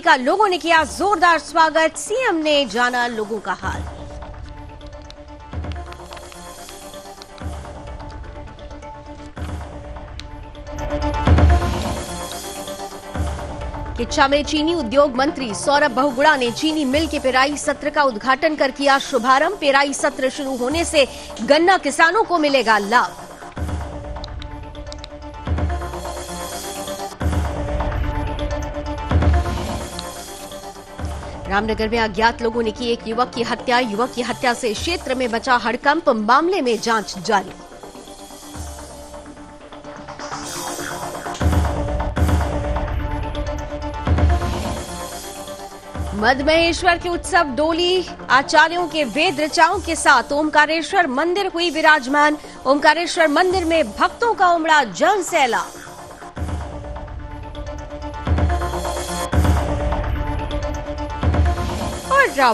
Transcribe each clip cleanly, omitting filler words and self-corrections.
का लोगों ने किया जोरदार स्वागत, सीएम ने जाना लोगों का हाल। किच्चा में चीनी उद्योग मंत्री सौरभ बहुगुणा ने चीनी मिल के पेराई सत्र का उद्घाटन कर किया शुभारंभ। पेराई सत्र शुरू होने से गन्ना किसानों को मिलेगा लाभ। रामनगर में अज्ञात लोगों ने की एक युवक की हत्या। युवक की हत्या से क्षेत्र में मचा हड़कंप, मामले में जांच जारी। मदमहेश्वर के उत्सव डोली आचार्यों के वेद ऋचाओं के साथ ओमकारेश्वर मंदिर हुई विराजमान। ओमकारेश्वर मंदिर में भक्तों का उमड़ा जन सैलाब।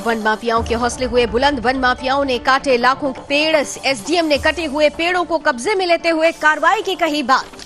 वन माफियाओं के हौसले हुए बुलंद। वन माफियाओं ने काटे लाखों पेड़। एसडीएम ने कटे हुए पेड़ों को कब्जे में लेते हुए कार्रवाई की कही बात।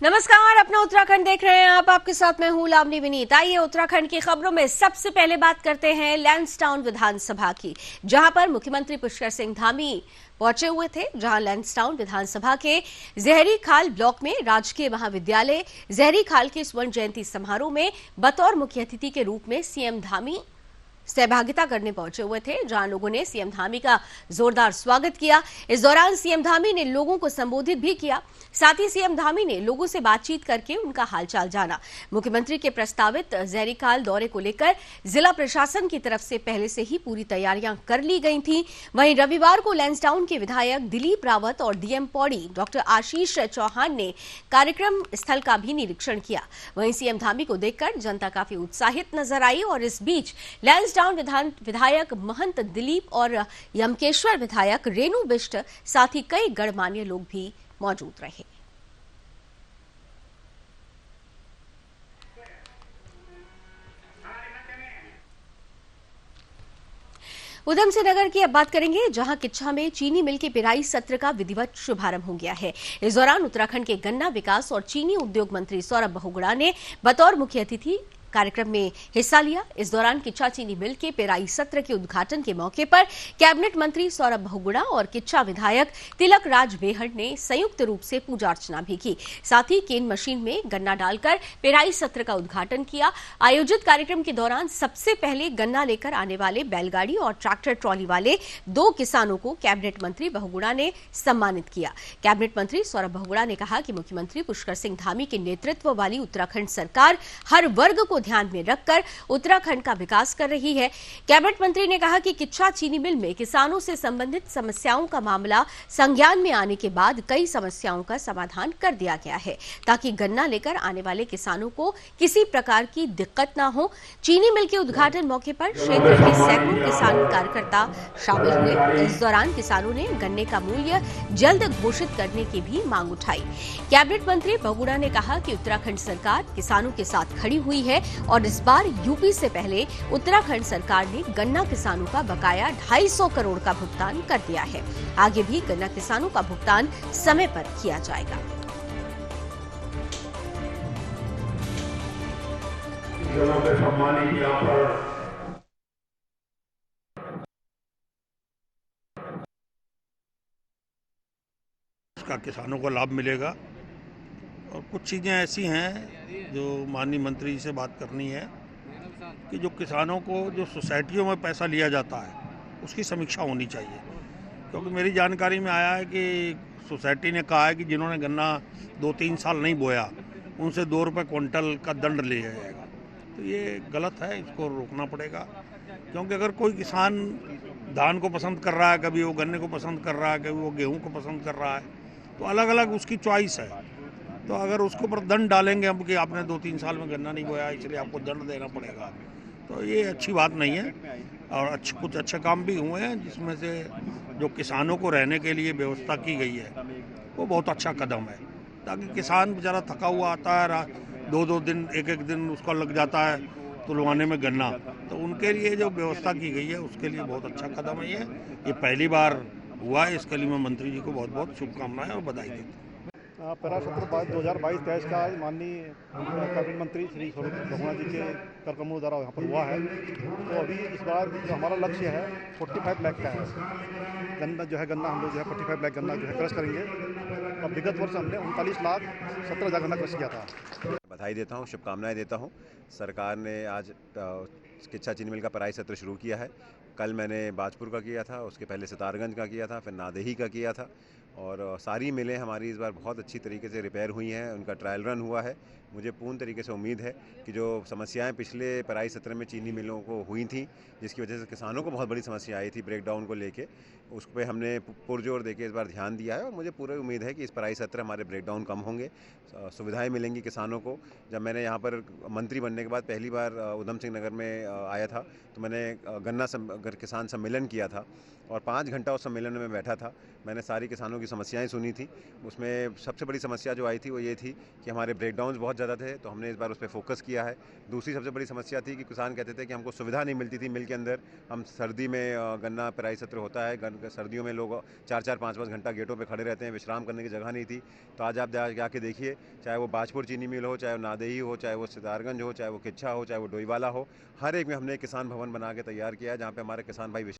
नमस्कार, अपना उत्तराखंड देख रहे हैं आप। आपके साथ मैं हूं लावनी विनीत। आइए उत्तराखंड की खबरों में सबसे पहले बात करते हैं लैंसडाउन विधानसभा की, जहां पर मुख्यमंत्री पुष्कर सिंह धामी पहुंचे हुए थे। जहां लैंसडाउन विधानसभा के जहरी खाल ब्लॉक में राजकीय महाविद्यालय जहरी खाल के स्वर्ण जयंती समारोह में बतौर मुख्य अतिथि के रूप में सीएम धामी सहभागिता करने पहुंचे हुए थे, जहां लोगों ने सीएम धामी का जोरदार स्वागत किया। इस दौरान सीएम धामी ने लोगों को संबोधित भी किया। साथ ही सीएम धामी ने लोगों से बातचीत करके उनका हालचाल जाना। मुख्यमंत्री के प्रस्तावित जहरीखाल दौरे को लेकर जिला प्रशासन की तरफ से पहले से ही पूरी तैयारियां कर ली गई थीं। वहीं रविवार को लैंसडाउन के विधायक दिलीप रावत और डीएम पौड़ी डॉक्टर आशीष चौहान ने कार्यक्रम स्थल का भी निरीक्षण किया। वहीं सीएम धामी को देखकर जनता काफी उत्साहित नजर आई और इस बीच लैंसडाउन विधायक महंत दिलीप और यमकेश्वर विधायक रेणु बिष्ट साथ ही कई गणमान्य लोग भी मौजूद रहे। उधम सिंह नगर की अब बात करेंगे, जहां किच्छा में चीनी मिल के पेराई सत्र का विधिवत शुभारंभ हो गया है। इस दौरान उत्तराखंड के गन्ना विकास और चीनी उद्योग मंत्री सौरभ बहुगुणा ने बतौर मुख्य अतिथि कार्यक्रम में हिस्सा लिया। इस दौरान किच्छा चीनी मिल के पेराई सत्र के उद्घाटन के मौके पर कैबिनेट मंत्री सौरभ बहुगुणा और किच्छा विधायक तिलक राज बेहड़ ने संयुक्त रूप से पूजा अर्चना भी की। साथ ही केन मशीन में गन्ना डालकर पेराई सत्र का उद्घाटन किया। आयोजित कार्यक्रम के दौरान सबसे पहले गन्ना लेकर आने वाले बैलगाड़ी और ट्रैक्टर ट्रॉली वाले 2 किसानों को कैबिनेट मंत्री बहुगुणा ने सम्मानित किया। कैबिनेट मंत्री सौरभ बहुगुणा ने कहा कि मुख्यमंत्री पुष्कर सिंह धामी के नेतृत्व वाली उत्तराखंड सरकार हर वर्ग को ध्यान में रखकर उत्तराखंड का विकास कर रही है। कैबिनेट मंत्री ने कहा कि किच्छा चीनी मिल में किसानों से संबंधित समस्याओं का मामला संज्ञान में आने के बाद कई समस्याओं का समाधान कर दिया गया है, ताकि गन्ना लेकर आने वाले किसानों को किसी प्रकार की दिक्कत न हो। चीनी मिल के उद्घाटन मौके पर क्षेत्र के सैकड़ों किसान कार्यकर्ता शामिल हुए। इस दौरान किसानों ने गन्ने का मूल्य जल्द घोषित करने की भी मांग उठाई। कैबिनेट मंत्री बहुगुणा ने कहा कि उत्तराखंड सरकार किसानों के साथ खड़ी हुई है और इस बार यूपी से पहले उत्तराखंड सरकार ने गन्ना किसानों का बकाया 250 करोड़ का भुगतान कर दिया है। आगे भी गन्ना किसानों का भुगतान समय पर किया जाएगा। इसका किसानों को लाभ मिलेगा और कुछ चीज़ें ऐसी हैं जो माननीय मंत्री जी से बात करनी है कि जो किसानों को जो सोसाइटियों में पैसा लिया जाता है उसकी समीक्षा होनी चाहिए, क्योंकि मेरी जानकारी में आया है कि सोसाइटी ने कहा है कि जिन्होंने गन्ना 2-3 साल नहीं बोया उनसे 2 रुपये क्विंटल का दंड लिया जाएगा। तो ये गलत है, इसको रोकना पड़ेगा। क्योंकि अगर कोई किसान धान को पसंद कर रहा है, कभी वो गन्ने को पसंद कर रहा है, कभी वो गेहूँ को पसंद कर रहा है, तो अलग अलग उसकी चॉइस है। तो अगर उसके ऊपर दंड डालेंगे हम कि आपने 2-3 साल में गन्ना नहीं बोया इसलिए आपको दंड देना पड़ेगा, तो ये अच्छी बात नहीं है। और कुछ अच्छे काम भी हुए हैं, जिसमें से जो किसानों को रहने के लिए व्यवस्था की गई है वो बहुत अच्छा कदम है, ताकि किसान बेचारा थका हुआ आता है, 2-2 दिन 1-1 दिन उसका लग जाता है तुलवाने में गन्ना, तो उनके लिए जो व्यवस्था की गई है उसके लिए बहुत अच्छा कदम है ये पहली बार हुआ है। इसके लिए मैं मंत्री जी को बहुत बहुत शुभकामनाएं और बधाई देता हूँ। पैरा सत्र 2022-23 का माननीय कैबिनेट मंत्री श्री स्वरूप बहुगुणा जी के कर कमलों द्वारा यहाँ पर हुआ है। तो अभी इस बार जो हमारा लक्ष्य है 45 लाख का है। गन्ना हम लोग जो है 45 लाख गन्ना जो है क्रश करेंगे। अब विगत वर्ष हमने 39,17,000 गन्ना क्रश किया था। बधाई देता हूँ, शुभकामनाएं देता हूँ। सरकार ने आज किच्छा चीनी मिल का पेराई सत्र शुरू किया है। कल मैंने बाजपुर का किया था, उसके पहले सितारगंज का किया था, फिर नादेही का किया था और सारी मिलें हमारी इस बार बहुत अच्छी तरीके से रिपेयर हुई हैं। उनका ट्रायल रन हुआ है। मुझे पूर्ण तरीके से उम्मीद है कि जो समस्याएं पिछले पेराई सत्र में चीनी मिलों को हुई थी, जिसकी वजह से किसानों को बहुत बड़ी समस्या आई थी ब्रेकडाउन को लेके, उस पर हमने पुरजोर देके इस बार ध्यान दिया है और मुझे पूरी उम्मीद है कि इस पेराई सत्र हमारे ब्रेकडाउन कम होंगे, सुविधाएं मिलेंगी किसानों को। जब मैंने यहाँ पर मंत्री बनने के बाद पहली बार उधम सिंह नगर में आया था तो मैंने किसान सम्मेलन किया था और 5 घंटा उस सम्मेलन में बैठा था। मैंने सारी किसानों की समस्याएं सुनी थी। उसमें सबसे बड़ी समस्या जो आई थी वो ये थी कि हमारे ब्रेकडाउन्स बहुत ज़्यादा थे, तो हमने इस बार उस पर फोकस किया है। दूसरी सबसे बड़ी समस्या थी कि किसान कहते थे कि हमको सुविधा नहीं मिलती थी मिल के अंदर। हम सर्दी में गन्ना पेराई सत्र होता है, सर्दियों में लोग 4-4, 5-5 घंटा गेटों पर खड़े रहते हैं, विश्राम करने की जगह नहीं थी। तो आज आप जाके देखिए, चाहे वो बाजपुर चीनी मिल हो, चाहे वो नादेही हो, चाहे वो सितारगंज हो, चाहे वो किच्छा हो, चाहे वो डोईवाला हो, हर एक में हमने किसान भवन बना के तैयार किया है, जहाँ पे हमारे किसान भाई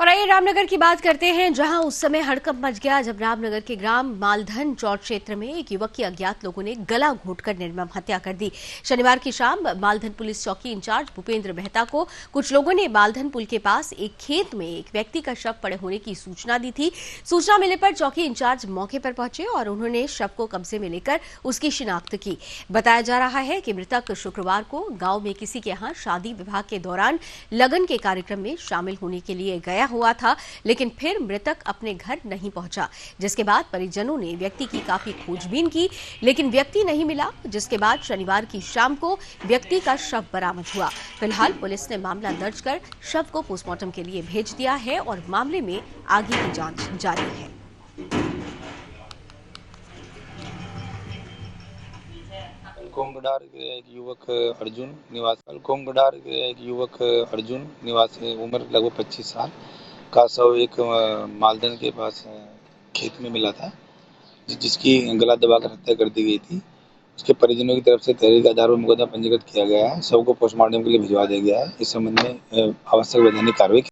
और आइए रामनगर की बात करते हैं, जहां उस समय हड़कंप मच गया जब रामनगर के ग्राम मालधन चौट क्षेत्र में एक युवक की अज्ञात लोगों ने गला घोंटकर निर्मम हत्या कर दी। शनिवार की शाम मालधन पुलिस चौकी इंचार्ज भूपेंद्र मेहता को कुछ लोगों ने मालधन पुल के पास एक खेत में एक व्यक्ति का शव पड़े होने की सूचना दी थी। सूचना मिलने पर चौकी इंचार्ज मौके पर पहुंचे और उन्होंने शव को कब्जे में लेकर उसकी शिनाख्त की। बताया जा रहा है कि मृतक शुक्रवार को गांव में किसी के यहां शादी विवाह के दौरान लगन के कार्यक्रम में शामिल होने के लिए गया हुआ था, लेकिन फिर मृतक अपने घर नहीं पहुंचा, जिसके बाद परिजनों ने व्यक्ति की काफी खोजबीन की, लेकिन व्यक्ति नहीं मिला, जिसके बाद शनिवार की शाम को व्यक्ति का शव बरामद हुआ। फिलहाल पुलिस ने मामला दर्ज कर शव को पोस्टमार्टम के लिए भेज दिया है और मामले में आगे की जांच जारी है। कोंगडार के एक युवक अर्जुन निवासी उम्र लगभग 25 साल का शव एक मालधन के पास खेत में मिला था, जिसकी गला दबाकर हत्या कर दी गई थी। उसके परिजनों की तरफ से तहरीर के आधार पर मुकदमा पंजीकृत किया गया है। शव को पोस्टमार्टम के लिए भिजवा दिया गया है। इस संबंध में आवश्यक वैधानिक कार्रवाई।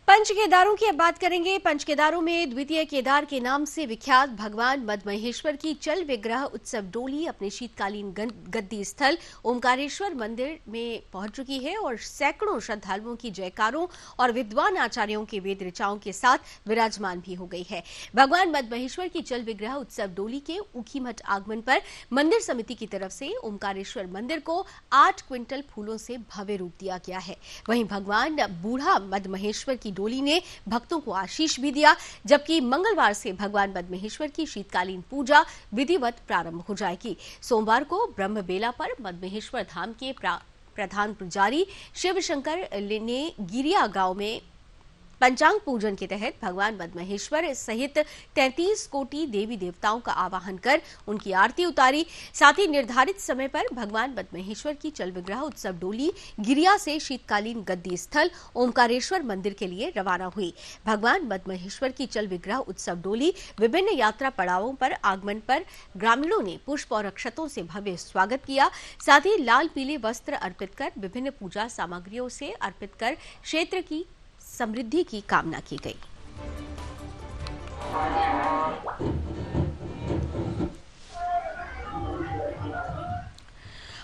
पंच केदारों की अब बात करेंगे। पंच केदारों में द्वितीय केदार के नाम से विख्यात भगवान मदमहेश्वर की चल विग्रह उत्सव डोली अपने शीतकालीन गद्दी स्थल ओमकारेश्वर मंदिर में पहुंच चुकी है और सैकड़ों श्रद्धालुओं की जयकारों और विद्वान आचार्यों के वेद ऋचाओं के साथ विराजमान भी हो गई है। भगवान मदमहेश्वर की चल विग्रह उत्सव डोली के ऊखीमठ आगमन पर मंदिर समिति की तरफ से ओमकारेश्वर मंदिर को 8 क्विंटल फूलों से भव्य रूप दिया गया है। वहीं भगवान बूढ़ा मदमहेश्वर की डोली ने भक्तों को आशीष भी दिया, जबकि मंगलवार से भगवान मदमहेश्वर की शीतकालीन पूजा विधिवत प्रारंभ हो जाएगी। सोमवार को ब्रह्मबेला पर मदमहेश्वर धाम के प्रधान पुजारी शिव शंकर ने गिरिया गांव में पंचांग पूजन के तहत भगवान मदमहेश्वर सहित 33 कोटि देवी देवताओं का आवाहन कर उनकी आरती उतारी। साथ ही निर्धारित समय पर भगवान मदमहेश्वर की चल विग्रह उत्सव डोली गिरिया से शीतकालीन गद्दी स्थल ओमकारेश्वर मंदिर के लिए रवाना हुई। भगवान मदमहेश्वर की चल विग्रह उत्सव डोली विभिन्न यात्रा पड़ावों पर आगमन पर ग्रामीणों ने पुष्प और अक्षतों से भव्य स्वागत किया। साथ ही लाल पीले वस्त्र अर्पित कर विभिन्न पूजा सामग्रियों से अर्पित कर क्षेत्र की समृद्धि की कामना की गई।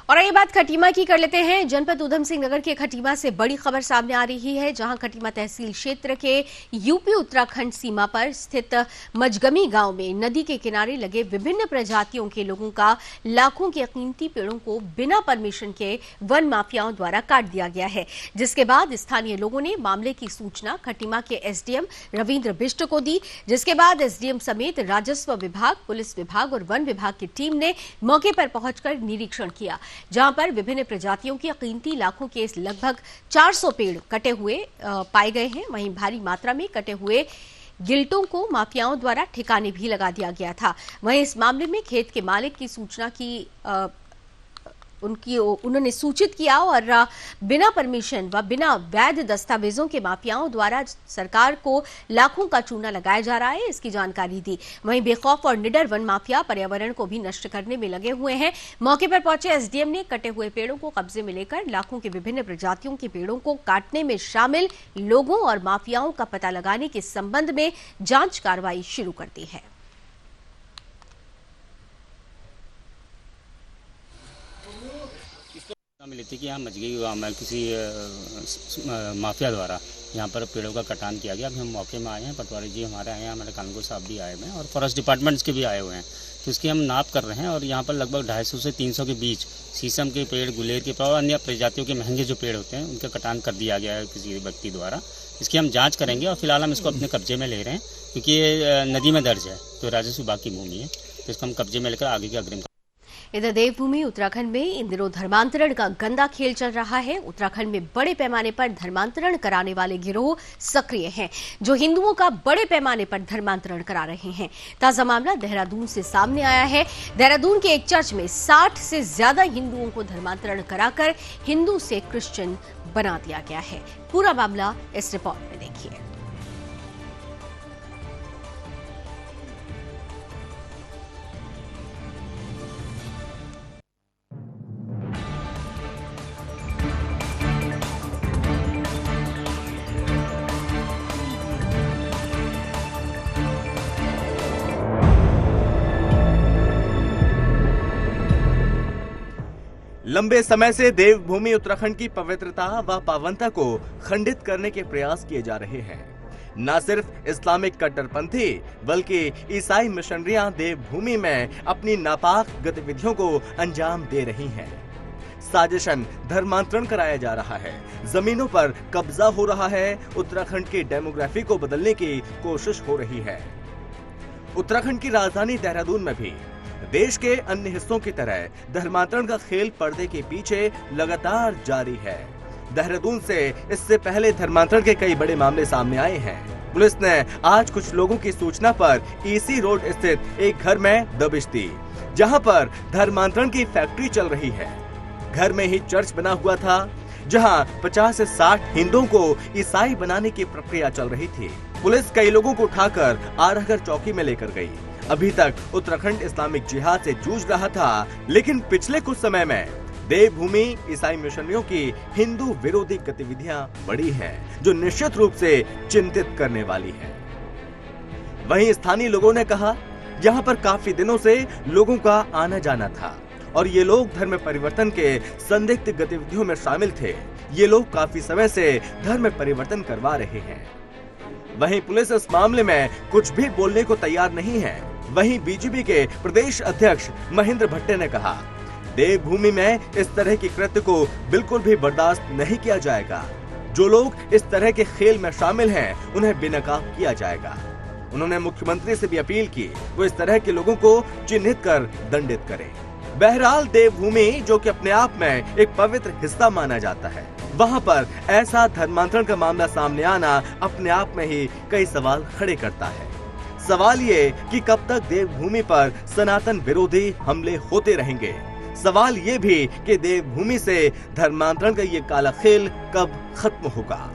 और ये बात खटीमा की कर लेते हैं। जनपद उधम सिंह नगर के खटीमा से बड़ी खबर सामने आ रही है, जहां खटीमा तहसील क्षेत्र के यूपी उत्तराखंड सीमा पर स्थित मजगमी गांव में नदी के किनारे लगे विभिन्न प्रजातियों के लोगों का लाखों के कीमती पेड़ों को बिना परमिशन के वन माफियाओं द्वारा काट दिया गया है, जिसके बाद स्थानीय लोगों ने मामले की सूचना खटीमा के एसडीएम रविंद्र बिष्ट को दी, जिसके बाद एसडीएम समेत राजस्व विभाग, पुलिस विभाग और वन विभाग की टीम ने मौके पर पहुंचकर निरीक्षण किया, जहां पर विभिन्न प्रजातियों की कीमती लाखों के लगभग 400 पेड़ कटे हुए पाए गए हैं। वहीं भारी मात्रा में कटे हुए गिल्टों को माफियाओं द्वारा ठिकाने भी लगा दिया गया था। वहीं इस मामले में खेत के मालिक की सूचना की उन्होंने सूचित किया और बिना परमिशन व बिना वैध दस्तावेजों के माफियाओं द्वारा सरकार को लाखों का चूना लगाया जा रहा है, इसकी जानकारी दी। वहीं बेखौफ और निडर वन माफिया पर्यावरण को भी नष्ट करने में लगे हुए हैं। मौके पर पहुंचे एसडीएम ने कटे हुए पेड़ों को कब्जे में लेकर लाखों के विभिन्न प्रजातियों के पेड़ों को काटने में शामिल लोगों और माफियाओं का पता लगाने के संबंध में जांच कार्रवाई शुरू कर दी है। मिली थी कि यहाँ मजगी गाँव में किसी माफिया द्वारा यहाँ पर पेड़ों का कटान किया गया। अभी हम मौके में आए हैं, पटवारी जी हमारे आए हैं, हमारे कानून साहब भी आए हुए हैं और फॉरेस्ट डिपार्टमेंट्स के भी आए हुए हैं। तो इसकी हम नाप कर रहे हैं और यहाँ पर लगभग 250 से 300 के बीच शीशम के पेड़, गुलेर के पेड़ और अन्य प्रजातियों के महंगे जो पेड़ होते हैं उनका कटान कर दिया गया है किसी व्यक्ति द्वारा। इसकी हम जाँच करेंगे और फिलहाल हम इसको अपने कब्जे में ले रहे हैं क्योंकि ये नदी में दर्ज है, तो राजस्व विभाग की भूमि है, तो इसको हम कब्जे में लेकर आगे के अग्रिम। इधर देवभूमि उत्तराखंड में इन दिनों धर्मांतरण का गंदा खेल चल रहा है। उत्तराखंड में बड़े पैमाने पर धर्मांतरण कराने वाले गिरोह सक्रिय हैं, जो हिंदुओं का बड़े पैमाने पर धर्मांतरण करा रहे हैं। ताजा मामला देहरादून से सामने आया है। देहरादून के एक चर्च में 60 से ज्यादा हिंदुओं को धर्मांतरण कराकर हिंदू से क्रिश्चियन बना दिया गया है। पूरा मामला इस रिपोर्ट में देखिए। लंबे समय से देवभूमि उत्तराखंड की पवित्रता व पावनता को खंडित करने के प्रयास किए जा रहे हैं। न सिर्फ इस्लामिक कट्टरपंथी बल्कि ईसाई मिशनरियां देवभूमि में अपनी नापाक गतिविधियों को अंजाम दे रही हैं। साजिशन धर्मांतरण कराया जा रहा है, जमीनों पर कब्जा हो रहा है, उत्तराखंड की डेमोग्राफी को बदलने की कोशिश हो रही है। उत्तराखंड की राजधानी देहरादून में भी देश के अन्य हिस्सों की तरह धर्मांतरण का खेल पर्दे के पीछे लगातार जारी है। देहरादून से इससे पहले धर्मांतरण के कई बड़े मामले सामने आए हैं। पुलिस ने आज कुछ लोगों की सूचना पर ईसी रोड स्थित एक घर में दबिश दी, जहां पर धर्मांतरण की फैक्ट्री चल रही है। घर में ही चर्च बना हुआ था, जहां 50 से 60 हिंदुओं को ईसाई बनाने की प्रक्रिया चल रही थी। पुलिस कई लोगों को उठाकर आरहगर चौकी में लेकर गई। अभी तक उत्तराखंड इस्लामिक जिहाद से जूझ रहा था, लेकिन पिछले कुछ समय में देवभूमि ईसाई मिशनरियों की हिंदू विरोधी गतिविधियां बढ़ी हैं, जो निश्चित रूप से चिंतित करने वाली है। वहीं स्थानीय लोगों ने कहा, यहाँ पर काफी दिनों से लोगों का आना जाना था और ये लोग धर्म परिवर्तन के संदिग्ध गतिविधियों में शामिल थे। ये लोग काफी समय से धर्म परिवर्तन करवा रहे हैं। वहीं पुलिस इस मामले में कुछ भी बोलने को तैयार नहीं है। वहीं बीजेपी के प्रदेश अध्यक्ष महेंद्र भट्टे ने कहा, देवभूमि में इस तरह की कृत्य को बिल्कुल भी बर्दाश्त नहीं किया जाएगा। जो लोग इस तरह के खेल में शामिल हैं, उन्हें बेनकाब किया जाएगा। उन्होंने मुख्यमंत्री से भी अपील की वो इस तरह के लोगों को चिन्हित कर दंडित करें। बहरहाल देवभूमि, जो कि अपने आप में एक पवित्र हिस्सा माना जाता है, वहां पर ऐसा धर्मांतरण का मामला सामने आना अपने आप में ही कई सवाल खड़े करता है। सवाल ये कि कब तक देवभूमि पर सनातन विरोधी हमले होते रहेंगे। सवाल ये भी कि देवभूमि से धर्मांतरण का ये काला खेल कब खत्म होगा।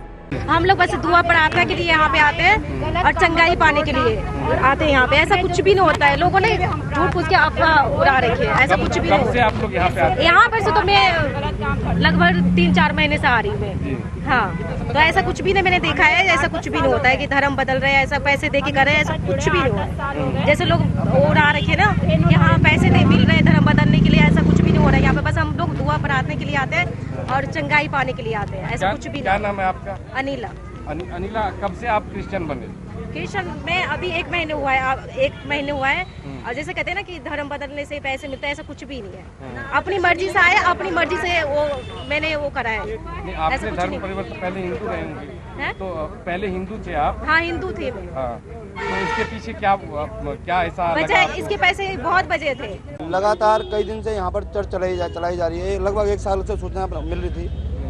हम लोग बस दुआ प्रार्थना के लिए यहाँ पे आते हैं और चंगाई पाने के लिए आते हैं यहाँ पे। ऐसा कुछ भी नहीं होता है, लोगों ने झूठ पूछ के अफवाह उड़ा रखी है, ऐसा कुछ भी नहीं होता है। आप लोग यहाँ पे आते हैं? यहाँ पर से तो मैं लगभग 3-4 महीने से आ रही हूँ। हाँ, तो ऐसा कुछ भी नहीं मैंने देखा है, ऐसा कुछ भी नहीं होता है कि धर्म बदल रहे हैं, ऐसा पैसे दे के कर रहे हैं, ऐसा कुछ भी नहीं होता है। जैसे लोग उड़ा रखे ना कि हाँ पैसे दे मिल रहे हैं धर्म बदलने के लिए, ऐसा कुछ भी नहीं हो रहा है यहाँ पे। बस हम लोग दुआ प्रार्थना के लिए आते हैं और चंगाई पाने के लिए आते हैं, ऐसा कुछ भी नहीं। क्या नाम है आपका? अनिला। अनिला, कब से आप क्रिश्चियन बने? क्रिश्चियन में अभी 1 महीने हुआ है, 1 महीने हुआ है। और जैसे कहते हैं ना कि धर्म बदलने से पैसे मिलते हैं, ऐसा कुछ भी नहीं है। अपनी मर्जी से आए, अपनी मर्जी से वो मैंने वो करा है। आपने धर्म परिवर्तन, पहले हिंदू रहे होंगे, तो पहले हिंदू थे आप? हाँ, हिंदू थे मैं। हाँ, तो इसके पीछे क्या ऐसा वजह? इसके पैसे बहुत वजह थे। लगातार कई दिन से यहाँ पर चर्च चलाई जा रही है। लगभग 1 साल से सूचना मिल रही थी,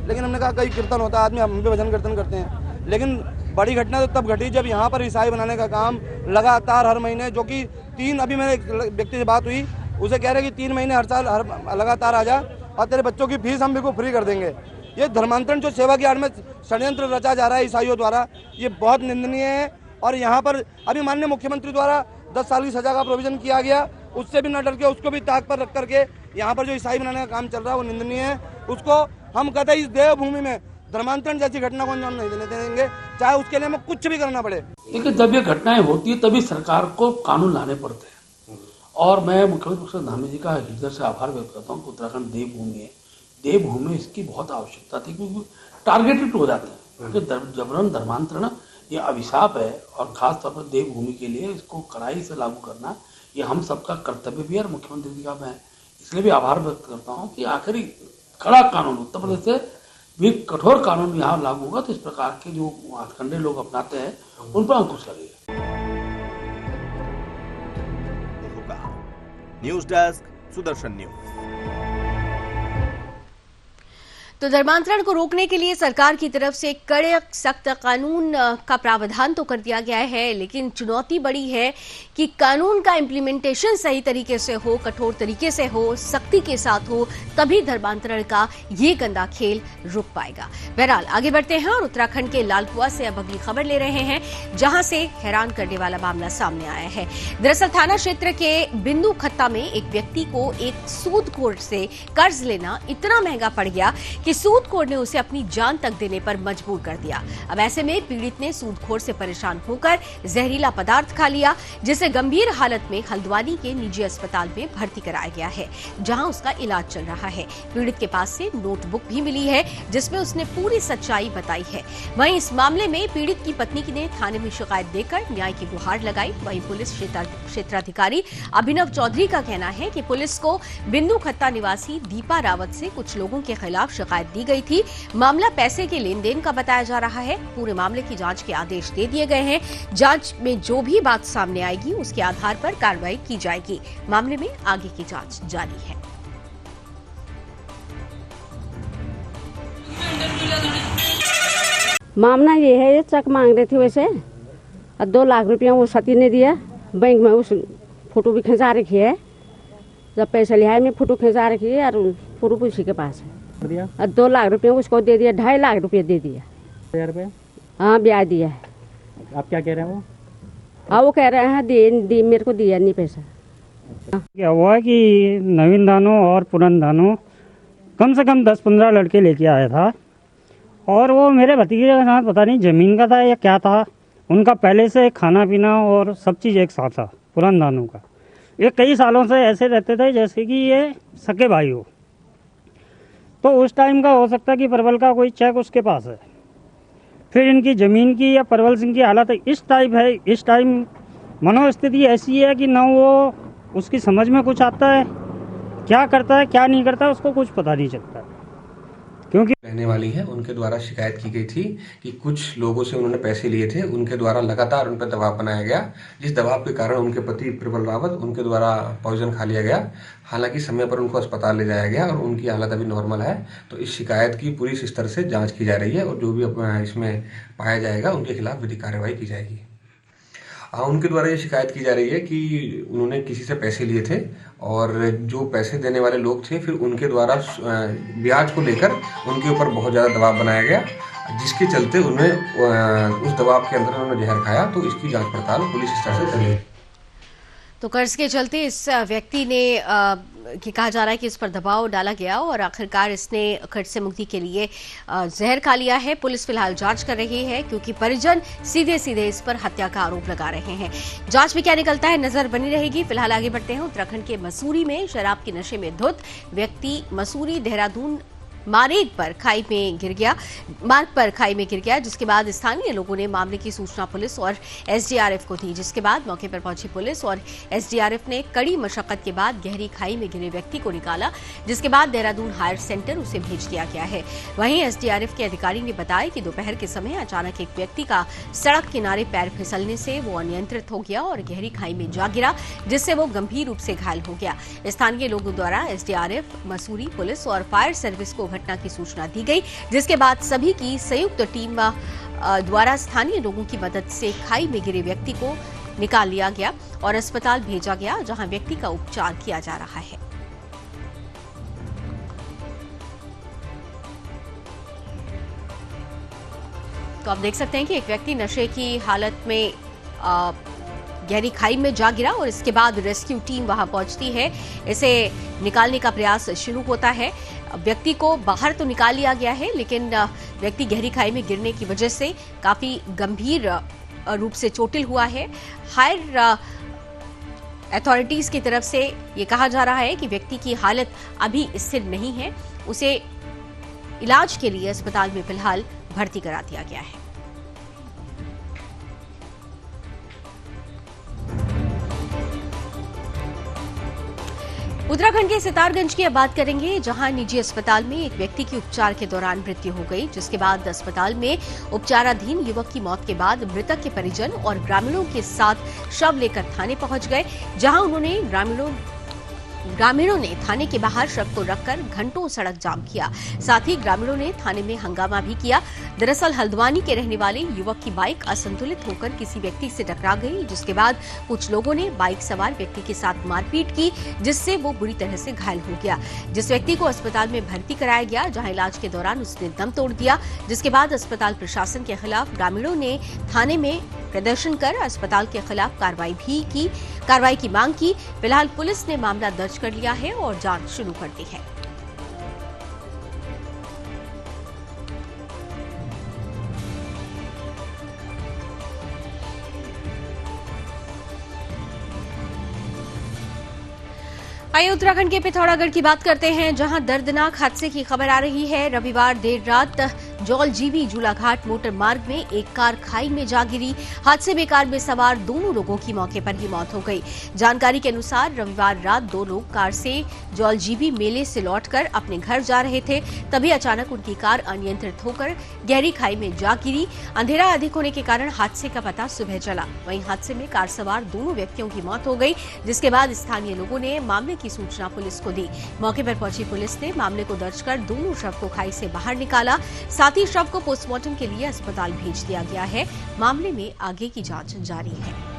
लेकिन हमने कहा कई कीर्तन होता है, आदमी हम भी भजन कीर्तन करते हैं, लेकिन बड़ी घटना तो तब घटी जब यहाँ पर ईसाई बनाने का काम लगातार हर महीने, जो कि 3, अभी मेरे एक व्यक्ति से बात हुई, उसे कह रहे कि 3 महीने हर साल लगातार आ जा और तेरे बच्चों की फीस हम बिल्कुल फ्री कर देंगे। ये धर्मांतरण जो सेवा की आड़ में षड्यंत्र रचा जा रहा है ईसाइयों द्वारा, ये बहुत निंदनीय है। और यहाँ पर अभी माननीय मुख्यमंत्री द्वारा 10 साल की सजा का प्रोविजन किया गया, उससे भी न डर के उसको भी ताक पर रख करके यहाँ पर जो ईसाई बनाने का काम चल रहा है वो निंदनीय है। उसको हम कहते हैं इस देवभूमि में धर्मांतरण जैसी घटना को अंजाम नहीं देने देंगे, चाहे उसके लिए हमें कुछ भी करना पड़े। देखिए, जब ये घटनाएं होती है तभी सरकार को कानून लाने पड़ते हैं। और मैं मुख्यमंत्री धामी जी का हृदय से आभार व्यक्त करता हूँ। उत्तराखंड देवभूमि है, देवभूमि इसकी बहुत आवश्यकता थी, क्योंकि टारगेटेड हो जाते हैं कि जबरन धर्मांतरण ये अभिशाप है, और खास तौर पर देवभूमि के लिए इसको कड़ाई से लागू करना ये हम सबका कर्तव्य भी है। और मुख्यमंत्री जी का मैं इसलिए भी आभार व्यक्त करता हूँ कि आखिरी कड़ा कानून उत्तर प्रदेश से भी कठोर कानून यहाँ लागू होगा, तो इस प्रकार के जो हथकंडे लोग अपनाते हैं उन पर अंकुश लगेगा। News desk, Sudarshan news. तो धर्मांतरण को रोकने के लिए सरकार की तरफ से कड़े सख्त कानून का प्रावधान तो कर दिया गया है, लेकिन चुनौती बड़ी है कि कानून का इम्प्लीमेंटेशन सही तरीके से हो, कठोर तरीके से हो, सख्ती के साथ हो, तभी धर्मांतरण का ये गंदा खेल रुक पाएगा। बहरहाल आगे बढ़ते हैं और उत्तराखंड के लालकुआ से अब अगली खबर ले रहे हैं, जहां से हैरान करने वाला मामला सामने आया है। दरअसल थाना क्षेत्र के बिंदु खत्ता में एक व्यक्ति को एक सूदखोर से कर्ज लेना इतना महंगा पड़ गया कि सूदखोर ने उसे अपनी जान तक देने पर मजबूर कर दिया। अब ऐसे में पीड़ित ने सूदखोर से परेशान होकर जहरीला पदार्थ खा लिया, जिसे गंभीर हालत में हल्द्वानी के निजी अस्पताल में भर्ती कराया गया है, जहां उसका इलाज चल रहा है। पीड़ित के पास से नोटबुक भी मिली है, जिसमें उसने पूरी सच्चाई बताई है। वहीं इस मामले में पीड़ित की पत्नी ने थाने में शिकायत देकर न्याय की गुहार लगाई। वहीं पुलिस क्षेत्राधिकारी अभिनव चौधरी का कहना है कि पुलिस को बिंदु खत्ता निवासी दीपा रावत से कुछ लोगों के खिलाफ शिकायत दी गई थी। मामला पैसे के लेन देन का बताया जा रहा है। पूरे मामले की जांच के आदेश दे दिए गए हैं। जांच में जो भी बात सामने आएगी उसके आधार पर कार्रवाई की जाएगी। मामले में आगे की जांच जारी है। मामला ये है, ये चेक मांग रहे थे वैसे, और 2 लाख रुपया वो सती ने दिया। बैंक में उस फोटो भी खिंचा रखी है, जब पैसे लिया है मैं फोटो खिंचा रखी है, और प्रूफ उसी के पास है। और 2 लाख रुपया उसको दे दिया, 2.5 लाख रुपया दे दिया। 1000 रुपये? हाँ, ब्याज दिया है। आप क्या कह रहे हैं? वो हाँ, वो कह रहे हैं दी मेरे को दिया नहीं पैसा। क्या हुआ कि नवीन दानो और पुरन दानो कम से कम 10-15 लड़के लेके आया था, और वो मेरे भतीजे के साथ पता नहीं ज़मीन का था या क्या था, उनका पहले से खाना पीना और सब चीज़ एक साथ था। पुरन दानों का ये कई सालों से ऐसे रहते थे जैसे कि ये सके भाई हो। तो उस टाइम का हो सकता है कि परवल का कोई चेक उसके पास है। फिर इनकी ज़मीन की या परवल सिंह की हालत इस टाइप है, इस टाइम मनोस्थिति ऐसी है कि ना वो उसकी समझ में कुछ आता है, क्या करता है क्या नहीं करता उसको कुछ पता नहीं चलता। क्योंकि रहने वाली है, उनके द्वारा शिकायत की गई थी कि कुछ लोगों से उन्होंने पैसे लिए थे, उनके द्वारा लगातार उन पर दबाव बनाया गया, जिस दबाव के कारण उनके पति प्रबल रावत उनके द्वारा पॉइजन खा लिया गया। हालांकि समय पर उनको अस्पताल ले जाया गया और उनकी हालत अभी नॉर्मल है। तो इस शिकायत की पूरी स्तर से जांच की जा रही है, और जो भी इसमें पाया जाएगा उनके खिलाफ विधिक कार्रवाई की जाएगी। उनके द्वारा ये शिकायत की जा रही है कि उन्होंने किसी से पैसे लिए थे, और जो पैसे देने वाले लोग थे फिर उनके द्वारा ब्याज को लेकर उनके ऊपर बहुत ज़्यादा दबाव बनाया गया, जिसके चलते उन्हें उस दबाव के अंदर उन्होंने जहर खाया। तो इसकी जांच पड़ताल पुलिस स्तर से चलेगी। तो कर्ज के चलते इस व्यक्ति ने कि कहा जा रहा है कि इस पर दबाव डाला गया और आखिरकार इसने कर्ज से मुक्ति के लिए जहर खा लिया है। पुलिस फिलहाल जांच कर रही है, क्योंकि परिजन सीधे सीधे इस पर हत्या का आरोप लगा रहे हैं। जांच में क्या निकलता है नजर बनी रहेगी। फिलहाल आगे बढ़ते हैं। उत्तराखंड के मसूरी में शराब के नशे में धुत व्यक्ति मसूरी देहरादून मार्ग पर खाई में गिर गया, जिसके बाद स्थानीय लोगों ने मामले की सूचना पुलिस और एसडीआरएफ को दी, जिसके बाद मौके पर पहुंची पुलिस और एसडीआरएफ ने कड़ी मशक्कत के बाद गहरी खाई में गिरे व्यक्ति को निकाला, जिसके बाद देहरादून हायर सेंटर उसे भेज दिया गया है। वहीं एसडीआरएफ के अधिकारी ने बताया कि दोपहर के समय अचानक एक व्यक्ति का सड़क किनारे पैर फिसलने से वो अनियंत्रित हो गया और गहरी खाई में जा गिरा, जिससे वो गंभीर रूप से घायल हो गया। स्थानीय लोगों द्वारा एसडीआरएफ, मसूरी पुलिस और फायर सर्विस को घटना की सूचना दी गई, जिसके बाद सभी की संयुक्त टीम द्वारा स्थानीय लोगों की मदद से खाई में गिरे व्यक्ति को निकाल लिया गया और अस्पताल भेजा गया, जहां व्यक्ति का उपचार किया जा रहा है। तो आप देख सकते हैं कि एक व्यक्ति नशे की हालत में गहरी खाई में जा गिरा और इसके बाद रेस्क्यू टीम वहां पहुंचती है। इसे निकालने का प्रयास शुरू होता है। व्यक्ति को बाहर तो निकाल लिया गया है, लेकिन व्यक्ति गहरी खाई में गिरने की वजह से काफी गंभीर रूप से चोटिल हुआ है। हायर अथॉरिटीज की तरफ से ये कहा जा रहा है कि व्यक्ति की हालत अभी स्थिर नहीं है, उसे इलाज के लिए अस्पताल में फिलहाल भर्ती करा दिया गया है। उत्तराखंड के सितारगंज की अब बात करेंगे, जहां निजी अस्पताल में एक व्यक्ति की उपचार के दौरान मृत्यु हो गई, जिसके बाद अस्पताल में उपचाराधीन युवक की मौत के बाद मृतक के परिजन और ग्रामीणों के साथ शव लेकर थाने पहुंच गए, जहां उन्होंने ग्रामीणों ने थाने के बाहर शव को रखकर घंटों सड़क जाम किया। साथ ही ग्रामीणों ने थाने में हंगामा भी किया। दरअसल हल्द्वानी के रहने वाले युवक की बाइक असंतुलित होकर किसी व्यक्ति से टकरा गई, जिसके बाद कुछ लोगों ने बाइक सवार व्यक्ति के साथ मारपीट की, जिससे वो बुरी तरह से घायल हो गया। जिस व्यक्ति को अस्पताल में भर्ती कराया गया, जहां इलाज के दौरान उसने दम तोड़ दिया, जिसके बाद अस्पताल प्रशासन के खिलाफ ग्रामीणों ने थाने में प्रदर्शन कर अस्पताल के खिलाफ कार्रवाई की मांग की। फिलहाल पुलिस ने मामला दर्ज कर लिया है और जांच शुरू कर दी है। आइए उत्तराखंड के पिथौरागढ़ की बात करते हैं, जहां दर्दनाक हादसे की खबर आ रही है। रविवार देर रात जौलजीबी जूलाघाट मोटर मार्ग में एक कार खाई में जा गिरी। हादसे में कार में सवार दोनों लोगों की मौके पर ही मौत हो गई। जानकारी के अनुसार रविवार रात दो लोग कार से जौलजीबी मेले से लौटकर अपने घर जा रहे थे, तभी अचानक उनकी कार अनियंत्रित होकर गहरी खाई में जा गिरी। अंधेरा अधिक होने के कारण हादसे का पता सुबह चला। वहीं हादसे में कार सवार दोनों व्यक्तियों की मौत हो गई, जिसके बाद स्थानीय लोगों ने मामले की सूचना पुलिस को दी। मौके पर पहुंची पुलिस ने मामले को दर्ज कर दोनों शव को खाई से बाहर निकाला। साथ ही शव को पोस्टमार्टम के लिए अस्पताल भेज दिया गया है। मामले में आगे की जांच जारी है।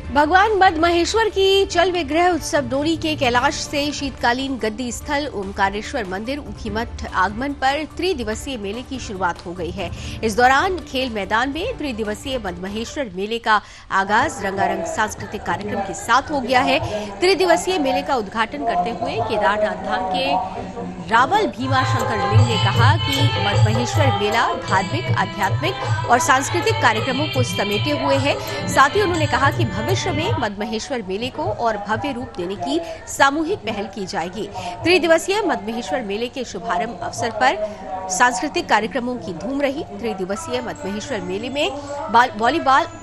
भगवान मद महेश्वर की चल विग्रह उत्सव डोली के कैलाश से शीतकालीन गद्दी स्थल ओमकारेश्वर मंदिर ऊखीमठ आगमन पर त्रिदिवसीय मेले की शुरुआत हो गई है। इस दौरान खेल मैदान में त्रिदिवसीय मद महेश्वर मेले का आगाज रंगारंग सांस्कृतिक कार्यक्रम के साथ हो गया है। त्रिदिवसीय मेले का उद्घाटन करते हुए केदारनाथ धाम के रावल भीमा शंकर लिंग ने कहा कि मद महेश्वर मेला धार्मिक, आध्यात्मिक और सांस्कृतिक कार्यक्रमों को समेटे हुए है। साथ ही उन्होंने कहा कि भविष्य में मद महेश्वर मेले को और भव्य रूप देने की सामूहिक पहल की जाएगी। त्रिदिवसीय मद महेश्वर मेले के शुभारंभ अवसर पर सांस्कृतिक कार्यक्रमों की धूम रही। त्रिदिवसीय मद महेश्वर मेले में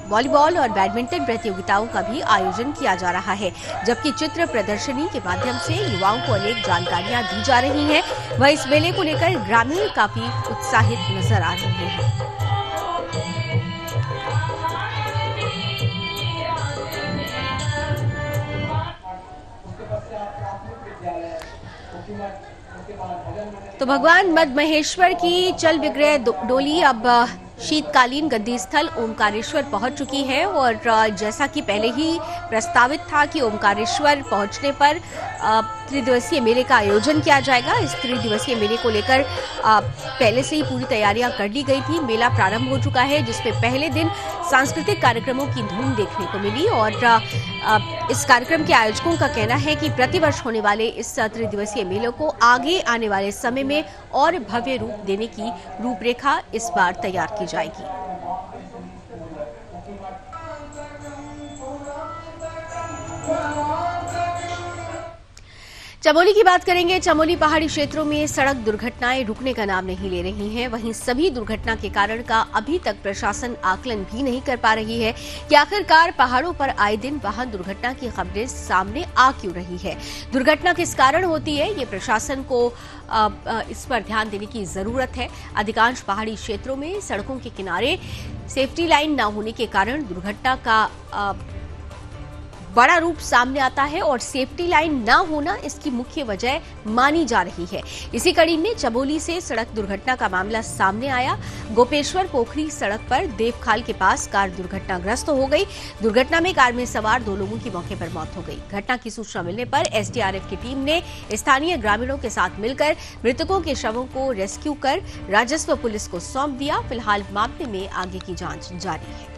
वॉलीबॉल और बैडमिंटन प्रतियोगिताओं का भी आयोजन किया जा रहा है, जबकि चित्र प्रदर्शनी के माध्यम से युवाओं को अनेक जानकारियां दी जा रही हैं। वहीं इस मेले को लेकर ग्रामीण काफी उत्साहित नजर आ रहे हैं। तो भगवान मद महेश्वर की चल विग्रह डोली अब शीतकालीन गद्दी स्थल ओमकारेश्वर पहुंच चुकी है और जैसा कि पहले ही प्रस्तावित था कि ओमकारेश्वर पहुंचने पर त्रिदिवसीय मेले का आयोजन किया जाएगा। इस त्रिदिवसीय मेले को लेकर पहले से ही पूरी तैयारियां कर ली गई थी। मेला प्रारंभ हो चुका है, जिसमें पहले दिन सांस्कृतिक कार्यक्रमों की धूम देखने को मिली और इस कार्यक्रम के आयोजकों का कहना है कि प्रतिवर्ष होने वाले इस त्रिदिवसीय मेले को आगे आने वाले समय में और भव्य रूप देने की रूपरेखा इस बार तैयार की जाएगी। चमोली की बात करेंगे। चमोली पहाड़ी क्षेत्रों में सड़क दुर्घटनाएं रुकने का नाम नहीं ले रही हैं। वहीं सभी दुर्घटना के कारण का अभी तक प्रशासन आकलन भी नहीं कर पा रही है कि आखिरकार पहाड़ों पर आए दिन वाहन दुर्घटना की खबरें सामने आ क्यों रही है। दुर्घटना किस कारण होती है, ये प्रशासन को इस पर ध्यान देने की जरूरत है। अधिकांश पहाड़ी क्षेत्रों में सड़कों के किनारे सेफ्टी लाइन न होने के कारण दुर्घटना का बड़ा रूप सामने आता है और सेफ्टी लाइन न होना इसकी मुख्य वजह मानी जा रही है। इसी कड़ी में चमोली से सड़क दुर्घटना का मामला सामने आया। गोपेश्वर पोखरी सड़क पर देवखाल के पास कार दुर्घटनाग्रस्त हो गई। दुर्घटना में कार में सवार 2 लोगों की मौके पर मौत हो गई। घटना की सूचना मिलने पर एसडीआरएफ की टीम ने स्थानीय ग्रामीणों के साथ मिलकर मृतकों के शवों को रेस्क्यू कर राजस्व पुलिस को सौंप दिया। फिलहाल मामले में आगे की जांच जारी है।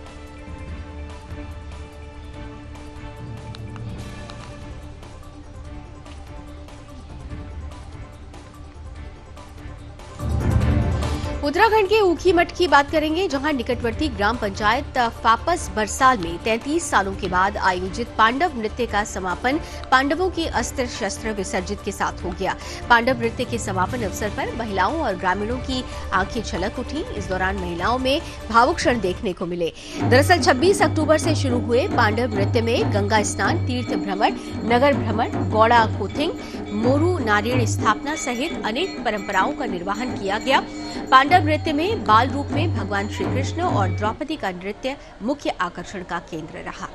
उत्तराखंड के ऊखीमठ की बात करेंगे, जहां निकटवर्ती ग्राम पंचायत फापस बरसाल में 33 सालों के बाद आयोजित पांडव नृत्य का समापन पांडवों के अस्त्र शस्त्र विसर्जित के साथ हो गया। पांडव नृत्य के समापन अवसर पर महिलाओं और ग्रामीणों की आंखें छलक उठी। इस दौरान महिलाओं में भावुक क्षण देखने को मिले। दरअसल 26 अक्टूबर से शुरू हुए पांडव नृत्य में गंगा स्नान, तीर्थ भ्रमण, नगर भ्रमण, गौड़ा कोथिंग, मोरू नारियल स्थापना सहित अनेक परंपराओं का निर्वहन किया गया। पांडव नृत्य में बाल रूप में भगवान श्री कृष्ण और द्रौपदी का नृत्य मुख्य आकर्षण का केंद्र रहा।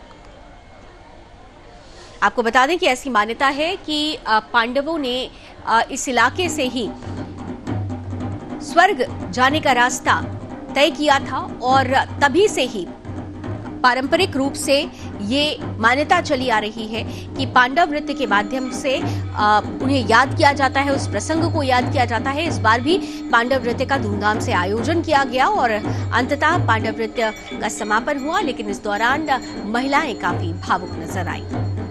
आपको बता दें कि ऐसी मान्यता है कि पांडवों ने इस इलाके से ही स्वर्ग जाने का रास्ता तय किया था और तभी से ही पारंपरिक रूप से ये मान्यता चली आ रही है कि पांडव नृत्य के माध्यम से उन्हें याद किया जाता है, उस प्रसंग को याद किया जाता है। इस बार भी पांडव नृत्य का धूमधाम से आयोजन किया गया और अंततः पांडव नृत्य का समापन हुआ, लेकिन इस दौरान महिलाएं काफी भावुक नजर आईं।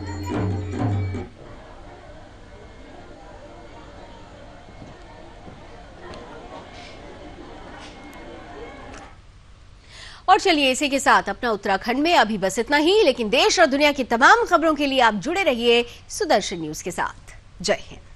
और चलिए इसी के साथ अपना उत्तराखंड में अभी बस इतना ही, लेकिन देश और दुनिया की तमाम खबरों के लिए आप जुड़े रहिए सुदर्शन न्यूज के साथ। जय हिंद।